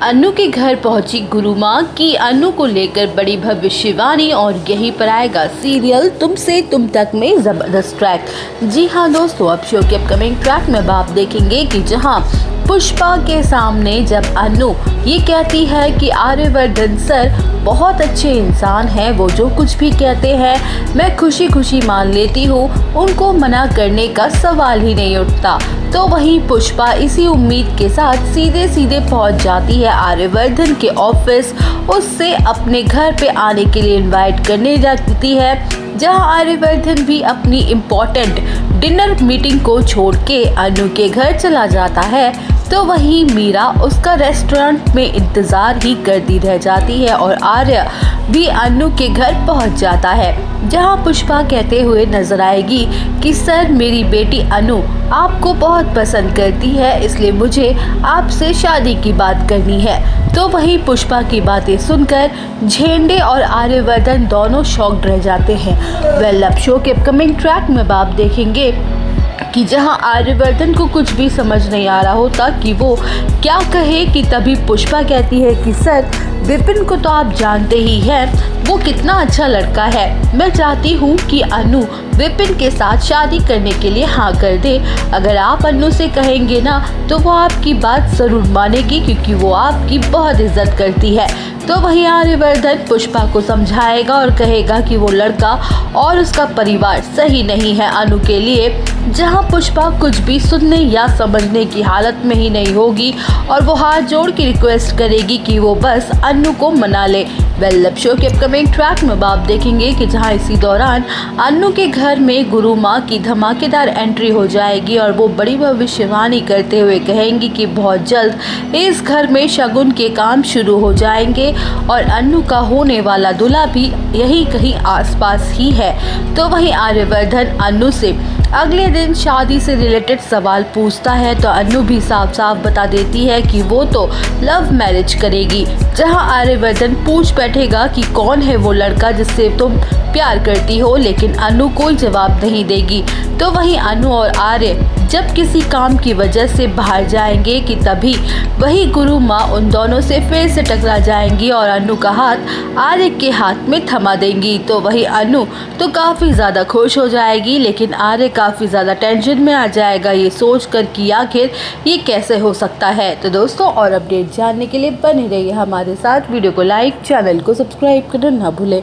अनु के घर पहुंची गुरु माँ की अनु को लेकर बड़ी भविष्यवाणी और यहीं पर आएगा सीरियल तुमसे तुम तक में जबरदस्त ट्रैक। जी हाँ दोस्तों, अब शो के अपकमिंग ट्रैक में आप देखेंगे कि जहां पुष्पा के सामने जब अनु ये कहती है कि आर्यवर्धन सर बहुत अच्छे इंसान हैं, वो जो कुछ भी कहते हैं मैं खुशी खुशी मान लेती हूँ, उनको मना करने का सवाल ही नहीं उठता। तो वहीं पुष्पा इसी उम्मीद के साथ सीधे सीधे पहुंच जाती है आर्यवर्धन के ऑफिस, उससे अपने घर पे आने के लिए इनवाइट करने लगती है, जहां आर्यवर्धन भी अपनी इम्पोर्टेंट डिनर मीटिंग को छोड़ के अनु के घर चला जाता है। तो वहीं मीरा उसका रेस्टोरेंट में इंतज़ार ही करती रह जाती है और आर्य भी अनु के घर पहुंच जाता है, जहां पुष्पा कहते हुए नजर आएगी कि सर मेरी बेटी अनु आपको बहुत पसंद करती है, इसलिए मुझे आपसे शादी की बात करनी है। तो वहीं पुष्पा की बातें सुनकर झेंडे और आर्यवर्धन दोनों शॉक्ड रह जाते हैं। वेल, अब शो के अपकमिंग ट्रैक में आप देखेंगे कि जहां आर्यवर्धन को कुछ भी समझ नहीं आ रहा होता कि वो क्या कहे कि तभी पुष्पा कहती है कि सर विपिन को तो आप जानते ही हैं, वो कितना अच्छा लड़का है, मैं चाहती हूँ कि अनु विपिन के साथ शादी करने के लिए हाँ कर दे। अगर आप अनु से कहेंगे ना तो वो आपकी बात ज़रूर मानेगी, क्योंकि वो आपकी बहुत इज्जत करती है। तो वहीं आर्यवर्धन पुष्पा को समझाएगा और कहेगा कि वो लड़का और उसका परिवार सही नहीं है अनु के लिए, जहां पुष्पा कुछ भी सुनने या समझने की हालत में ही नहीं होगी और वो हाथ जोड़ के रिक्वेस्ट करेगी कि वो बस अनु को मना ले। वेल, अब शो के अपकमिंग ट्रैक में आप देखेंगे कि जहां इसी दौरान अनु के घर में गुरु माँ की धमाकेदार एंट्री हो जाएगी और वो बड़ी भविष्यवाणी करते हुए कहेंगी कि बहुत जल्द इस घर में शगुन के काम शुरू हो जाएंगे और अनु का होने वाला दूल्हा भी यही कहीं आसपास ही है। तो वहीं आर्यवर्धन अनु से अगले दिन शादी से रिलेटेड सवाल पूछता है, तो अनु भी साफ साफ बता देती है कि वो तो लव मैरिज करेगी, जहां आर्यवर्धन पूछ बैठेगा कि कौन है वो लड़का जिससे तुम प्यार करती हो, लेकिन अनु कोई जवाब नहीं देगी। तो वहीं अनु और आर्य जब किसी काम की वजह से बाहर जाएंगे कि तभी वही गुरु माँ उन दोनों से फिर से टकरा जाएंगी और अनु का हाथ आर्य के हाथ में थमा देंगी। तो वही अनु तो काफ़ी ज़्यादा खुश हो जाएगी, लेकिन आर्य काफ़ी ज़्यादा टेंशन में आ जाएगा ये सोच कर कि आखिर ये कैसे हो सकता है। तो दोस्तों, और अपडेट जानने के लिए बने रहिए हमारे साथ, वीडियो को लाइक, चैनल को सब्सक्राइब करना ना भूलें।